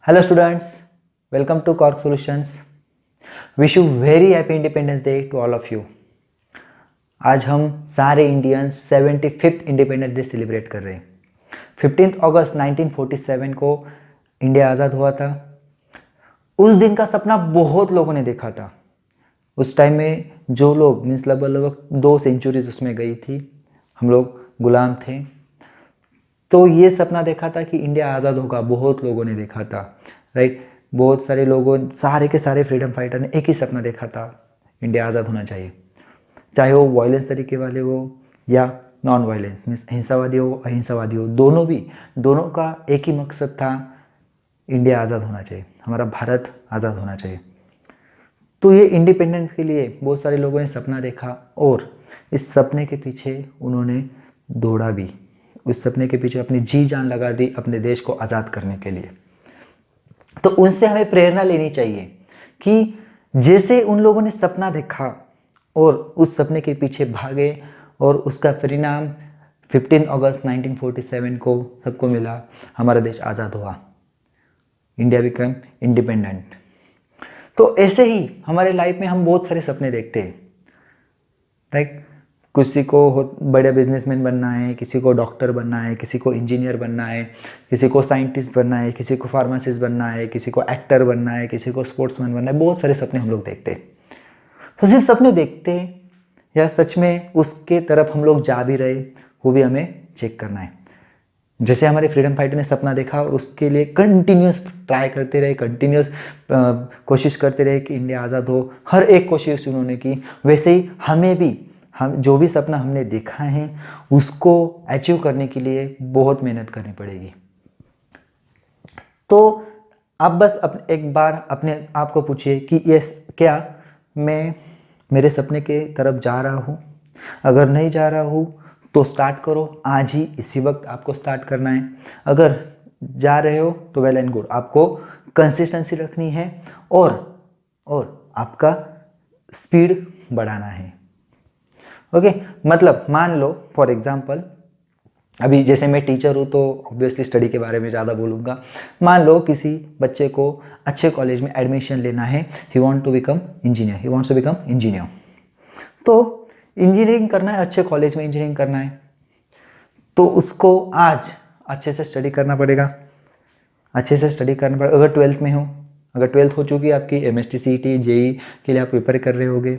Hello students, welcome to Cork Solutions. Wish you very happy Independence Day to all of you. आज हम सारे Indians 75th independence day celebrate कर रहे हैं। 15 अगस्त 1947 को इंडिया आज़ाद हुआ था। उस दिन का सपना बहुत लोगों ने देखा था। उस टाइम में जो लोग मीन्स लगभग 2 सेंचुरीज उसमें गई थी, हम लोग गुलाम थे। तो ये सपना देखा था कि इंडिया आज़ाद होगा, बहुत लोगों ने देखा था, राइट। बहुत सारे लोगों, सारे के सारे फ्रीडम फाइटर ने एक ही सपना देखा था, इंडिया आज़ाद होना चाहिए। चाहे वो वायलेंस तरीके वाले हो या नॉन वायलेंस, मीन्स हिंसावादी हो अहिंसावादी हो, दोनों का एक ही मकसद था, इंडिया आज़ाद होना चाहिए, हमारा भारत आज़ाद होना चाहिए। तो ये इंडिपेंडेंस के लिए बहुत सारे लोगों ने सपना देखा और इस सपने के पीछे उन्होंने दौड़ा भी। उस सपने के पीछे अपनी जी जान लगा दी अपने देश को आज़ाद करने के लिए। तो उनसे हमें प्रेरणा लेनी चाहिए कि जैसे उन लोगों ने सपना देखा और उस सपने के पीछे भागे और उसका परिणाम 15 अगस्त 1947 को सबको मिला, हमारा देश आज़ाद हुआ, इंडिया बिकम इंडिपेंडेंट। तो ऐसे ही हमारे लाइफ में हम बहुत सारे सपने देखते हैं, राइट। किसी को बड़े बिजनेसमैन बनना है, किसी को डॉक्टर बनना है, किसी को इंजीनियर बनना है, किसी को साइंटिस्ट बनना है, किसी को फार्मासिस्ट बनना है, किसी को एक्टर बनना है, किसी को स्पोर्ट्समैन बनना है। बहुत सारे सपने हम लोग देखते हैं। तो सिर्फ सपने देखते हैं या सच में उसके तरफ हम लोग जा भी रहे, वो भी हमें चेक करना है। जैसे हमारे फ्रीडम फाइटर ने सपना देखा और उसके लिए कंटिन्यूस ट्राई करते रहे, कंटिन्यूस कोशिश करते रहे कि इंडिया आज़ाद हो, हर एक कोशिश उन्होंने की। वैसे ही हमें भी, हम जो भी सपना हमने देखा है उसको अचीव करने के लिए बहुत मेहनत करनी पड़ेगी। तो आप बस एक बार अपने आप को पूछिए कि ये क्या मैं मेरे सपने के तरफ जा रहा हूँ? अगर नहीं जा रहा हूँ तो स्टार्ट करो, आज ही इसी वक्त आपको स्टार्ट करना है। अगर जा रहे हो तो वेल एंड गुड, आपको कंसिस्टेंसी रखनी है और आपका स्पीड बढ़ाना है। ओके, मतलब मान लो फॉर एग्जांपल, अभी जैसे मैं टीचर हूँ तो ऑब्वियसली स्टडी के बारे में ज़्यादा बोलूँगा। मान लो किसी बच्चे को अच्छे कॉलेज में एडमिशन लेना है, he want to become engineer, तो इंजीनियरिंग करना है, अच्छे कॉलेज में इंजीनियरिंग करना है, तो उसको आज अच्छे से स्टडी करना पड़ेगा, अगर 12th में हो, अगर 12th हो चुकी आपकी, MST CET JEE के लिए आप प्रिपेयर कर रहे होगे,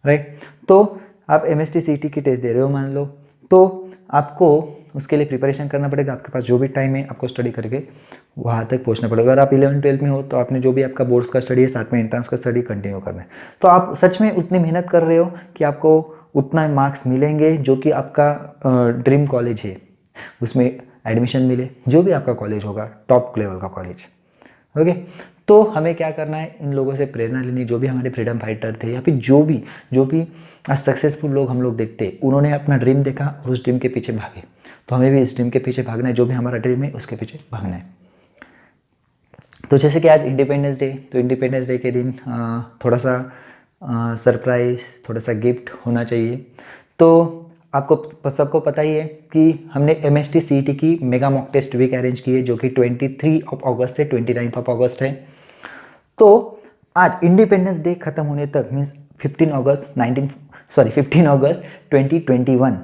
राइट। तो आप MST CET की टेस्ट दे रहे हो मान लो, तो आपको उसके लिए प्रिपरेशन करना पड़ेगा। आपके पास जो भी टाइम है आपको स्टडी करके वहाँ तक पहुँचना पड़ेगा। अगर आप 11th-12th में हो तो आपने जो भी आपका बोर्ड्स का स्टडी है, साथ में एंट्रेंस का स्टडी कंटिन्यू करना है। तो आप सच में उतनी मेहनत कर रहे हो कि आपको उतना मार्क्स मिलेंगे जो कि आपका ड्रीम कॉलेज है उसमें एडमिशन मिले, जो भी आपका कॉलेज होगा, टॉप लेवल का कॉलेज। ओके, तो हमें क्या करना है, इन लोगों से प्रेरणा लेनी, जो भी हमारे फ्रीडम फाइटर थे या फिर जो भी सक्सेसफुल लोग हम लोग देखते हैं, उन्होंने अपना ड्रीम देखा और उस ड्रीम के पीछे भागे। तो हमें भी इस ड्रीम के पीछे भागना है, जो भी हमारा ड्रीम है उसके पीछे भागना है। तो जैसे कि आज इंडिपेंडेंस डे, तो इंडिपेंडेंस डे के दिन थोड़ा सा सरप्राइज, थोड़ा सा गिफ्ट होना चाहिए। तो आपको सबको पता ही है कि हमने MST CET की mega mock test week arrange की है, जो कि 23 अगस्त से 29 अगस्त है। तो आज इंडिपेंडेंस डे खत्म होने तक मीन्स 15 अगस्त 2021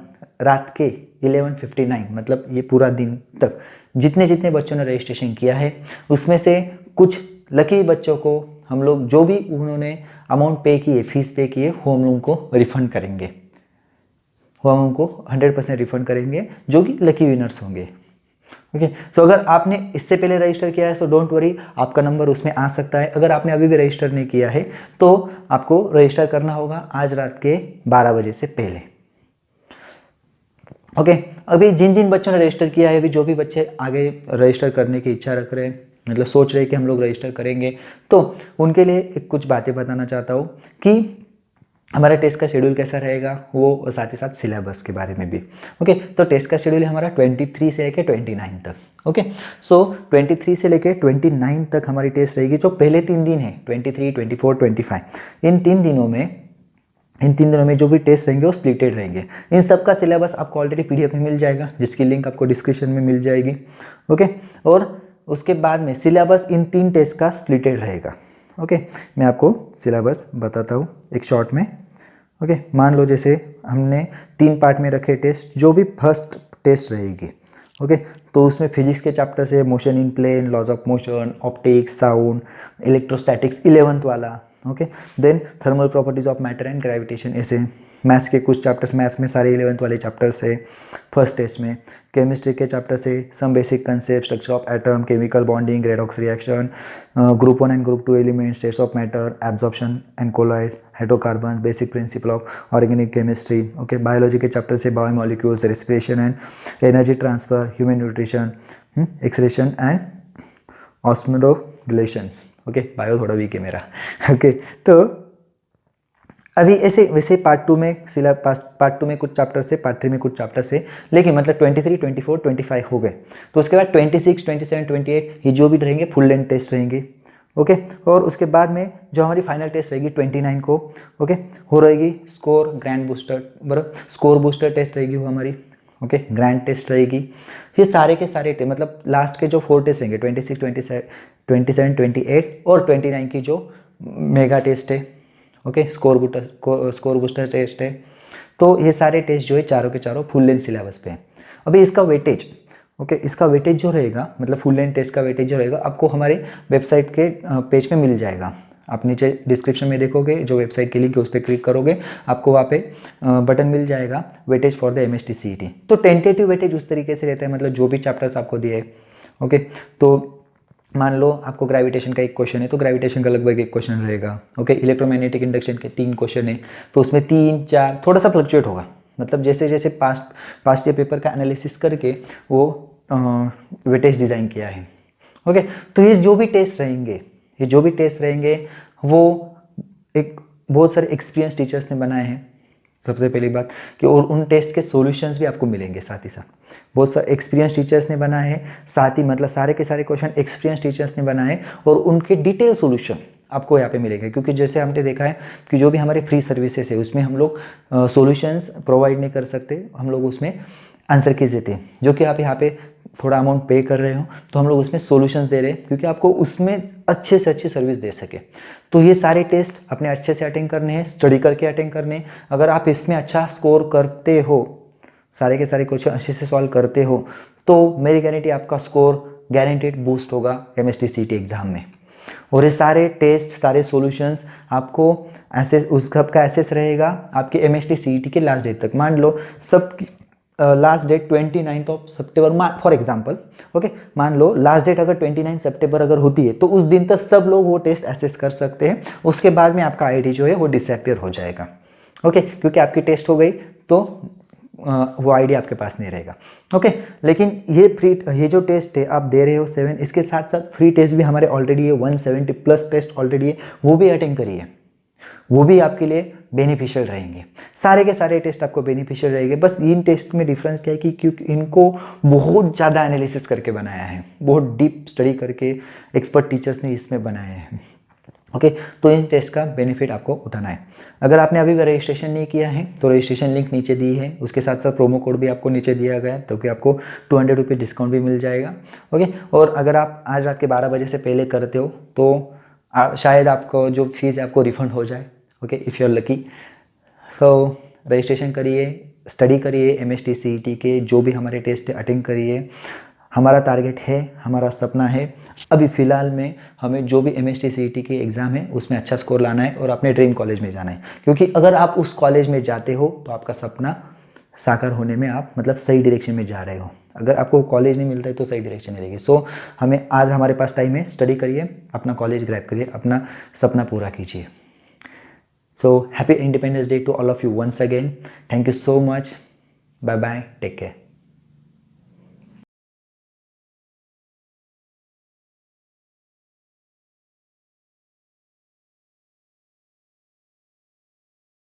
रात के 11:59, मतलब ये पूरा दिन तक जितने बच्चों ने रजिस्ट्रेशन किया है उसमें से कुछ लकी बच्चों को हम लोग, जो भी उन्होंने अमाउंट पे किए, फीस पे किए, वो हम लोगों को रिफंड करेंगे। वो हम उनको 100% रिफंड करेंगे, जो कि लकी विनर्स होंगे। ओके, सो अगर आपने इससे पहले रजिस्टर किया है सो डोंट वरी, आपका नंबर उसमें आ सकता है। अगर आपने अभी भी रजिस्टर नहीं किया है तो आपको रजिस्टर करना होगा आज रात के 12 बजे से पहले। ओके, अभी जिन बच्चों ने रजिस्टर किया है, अभी जो भी बच्चे आगे रजिस्टर करने की इच्छा रख रहे हैं, मतलब सोच रहे हैं कि हम लोग रजिस्टर करेंगे, तो उनके लिए कुछ बातें बताना चाहता हूँ कि हमारा टेस्ट का शेड्यूल कैसा रहेगा, वो साथ ही साथ सिलेबस के बारे में भी। ओके, तो टेस्ट का शेड्यूल है हमारा 23 से लेकर 29 तक। ओके, सो 23 से लेकर 29 तक हमारी टेस्ट रहेगी। जो पहले 3 दिन है 23, 24, 25, इन 3 दिनों में जो भी टेस्ट रहेंगे वो स्प्लिटेड रहेंगे। इन सब का सिलेबस आपको ऑलरेडी PDF में मिल जाएगा, जिसकी लिंक आपको डिस्क्रिप्शन में मिल जाएगी। ओके, और उसके बाद में सिलेबस इन 3 टेस्ट का स्प्लिटेड रहेगा। ओके, मैं आपको सिलेबस बताता हूँ एक शॉर्ट में। ओके, मान लो जैसे हमने 3 पार्ट में रखे टेस्ट, जो भी फर्स्ट टेस्ट रहेगी, ओके, तो उसमें फिजिक्स के चैप्टर से motion in plane, laws of motion, optics, sound, electrostatics 11th वाला, okay, then thermal properties of matter and gravitation, ऐसे मैथ्स के कुछ चैप्टर्स, मैथ्स में सारे 11th वाले चैप्टर्स है फर्स्ट टेस्ट में। केमिस्ट्री के चैप्टर से some basic concept, structure of atom, chemical bonding, redox reaction, group 1 and group 2 elements, states of matter, absorption and colloid, hydrocarbons, basic principle of organic chemistry. Okay, biology के chapter से biomolecules, respiration and energy transfer, human nutrition, excretion and osmoregulations. Okay, bio थोड़ा weak है मेरा। Okay, तो अभी ऐसे वैसे part 2 में पार्ट 2 में कुछ चैप्टर से, पार्ट 3 में कुछ चैप्टर से, लेकिन मतलब 23, 24, 25 हो गए। तो उसके बाद 26, 27, 28 ये जो भी रहेंगे फुल लेंथ टेस्ट रहेंगे। ओके, और उसके बाद में जो हमारी फाइनल टेस्ट रहेगी 29 को, ओके, हो रहेगी स्कोर ग्रैंड बूस्टर, बराबर, स्कोर बूस्टर टेस्ट रहेगी वो हमारी। ओके, ग्रैंड टेस्ट रहेगी। ये सारे के सारे मतलब लास्ट के जो 4 टेस्ट रहेंगे 26, 27, 28 और 29 की जो मेगा टेस्ट है, ओके, स्कोर बूस्टर टेस्ट है। तो ये सारे टेस्ट जो है चारों के चारों फुल लेंथ सिलेबस पे हैं। अभी इसका वेटेज, ओके, इसका वेटेज जो रहेगा, मतलब फुल लेंथ टेस्ट का वेटेज जो रहेगा, आपको हमारे वेबसाइट के पेज पे मिल जाएगा। आप नीचे डिस्क्रिप्शन में देखोगे, जो वेबसाइट की लिंक है उस पर क्लिक करोगे, आपको वहाँ पे बटन मिल जाएगा weightage for the MST CET। तो टेंटेटिव वेटेज उस तरीके से रहता है, मतलब जो भी चैप्टर्स आपको दिए, ओके, तो मान लो आपको ग्रेविटेशन का एक क्वेश्चन है तो ग्रेविटेशन का लगभग एक क्वेश्चन रहेगा। ओके, इलेक्ट्रोमैग्नेटिक इंडक्शन के 3 क्वेश्चन है तो उसमें 3, 4 थोड़ा सा फ्लक्चुएट होगा, मतलब जैसे जैसे पास्ट ईयर पेपर का एनालिसिस करके वो वेटेज डिज़ाइन किया है। ओके, तो ये जो भी टेस्ट रहेंगे वो एक बहुत सारे एक्सपीरियंस टीचर्स ने बनाए हैं, सबसे पहली बात कि, और उन टेस्ट के सॉल्यूशंस भी आपको मिलेंगे साथ ही साथ। बहुत सारे एक्सपीरियंस टीचर्स ने बनाए हैं, साथ ही मतलब सारे के सारे क्वेश्चन एक्सपीरियंस टीचर्स ने बनाए और उनके डिटेल सॉल्यूशन आपको यहाँ पे मिलेंगे। क्योंकि जैसे हमने देखा है कि जो भी हमारे फ्री सर्विसेज है उसमें हम लोग सॉल्यूशंस प्रोवाइड नहीं कर सकते, हम लोग उसमें आंसर कीज देते हैं। जो कि आप यहाँ पे थोड़ा अमाउंट पे कर रहे हो तो हम लोग उसमें सॉल्यूशंस दे रहे हैं, क्योंकि आपको उसमें अच्छे से अच्छी सर्विस दे सके। तो ये सारे टेस्ट अपने अच्छे से अटेंड करने हैं, स्टडी करके अटेंड करने हैं। अगर आप इसमें अच्छा स्कोर करते हो, सारे के सारे क्वेश्चन अच्छे से सॉल्व करते हो, तो मेरी गारंटी आपका स्कोर गारंटेड बूस्ट होगा MST CET एग्जाम में। और ये सारे टेस्ट, सारे सॉल्यूशंस आपको एसेस, उसका एसेस रहेगा आपके MST CET के लास्ट डेट तक। मान लो सब लास्ट डेट 29 सितंबर फॉर एग्जांपल, ओके, मान लो लास्ट डेट अगर 29 सितंबर अगर होती है तो उस दिन तक सब लोग वो टेस्ट एसेस कर सकते हैं। उसके बाद में आपका आईडी जो है वो डिसअपियर हो जाएगा। ओके, क्योंकि आपकी टेस्ट हो गई तो वो आईडी आपके पास नहीं रहेगा। ओके, लेकिन ये जो टेस्ट है आप दे रहे हो 7, इसके साथ साथ फ्री टेस्ट भी हमारे ऑलरेडी है, 170 प्लस टेस्ट ऑलरेडी है, वो भी अटेंड करिए, वो भी आपके लिए बेनिफिशियल रहेंगे। सारे के सारे टेस्ट आपको बेनिफिशियल रहेंगे। बस इन टेस्ट में डिफरेंस क्या है कि क्योंकि इनको बहुत ज़्यादा एनालिसिस करके बनाया है, बहुत डीप स्टडी करके एक्सपर्ट टीचर्स ने इसमें बनाए हैं। ओके, तो इन टेस्ट का बेनिफिट आपको उठाना है। अगर आपने अभी भी रजिस्ट्रेशन नहीं किया है तो रजिस्ट्रेशन लिंक नीचे दी है, उसके साथ साथ प्रोमो कोड भी आपको नीचे दिया गया है, तो कि आपको 200 रुपये डिस्काउंट भी मिल जाएगा। ओके, और अगर आप आज रात के 12 बजे से पहले करते हो तो शायद आपको जो फीस है आपको रिफंड हो जाए। Okay, if you are lucky. So registration करिए, स्टडी करिए, MST CET के जो भी हमारे टेस्ट है अटेंड करिए। हमारा टारगेट है, हमारा सपना है अभी फ़िलहाल में हमें जो भी MST CET की एग्ज़ाम है उसमें अच्छा स्कोर लाना है और अपने ड्रीम कॉलेज में जाना है। क्योंकि अगर आप उस कॉलेज में जाते हो तो आपका सपना साकार होने में आप मतलब सही डायरेक्शन में जा रहे हो। अगर आपको कॉलेज नहीं मिलता है तो सही डायरेक्शन नहीं रहेगी। सो हमें आज हमारे पास टाइम है, स्टडी करिए, अपना कॉलेज ग्रैब करिए, अपना सपना पूरा कीजिए। So happy independence day to all of you once again. Thank you so much. Bye bye, take care.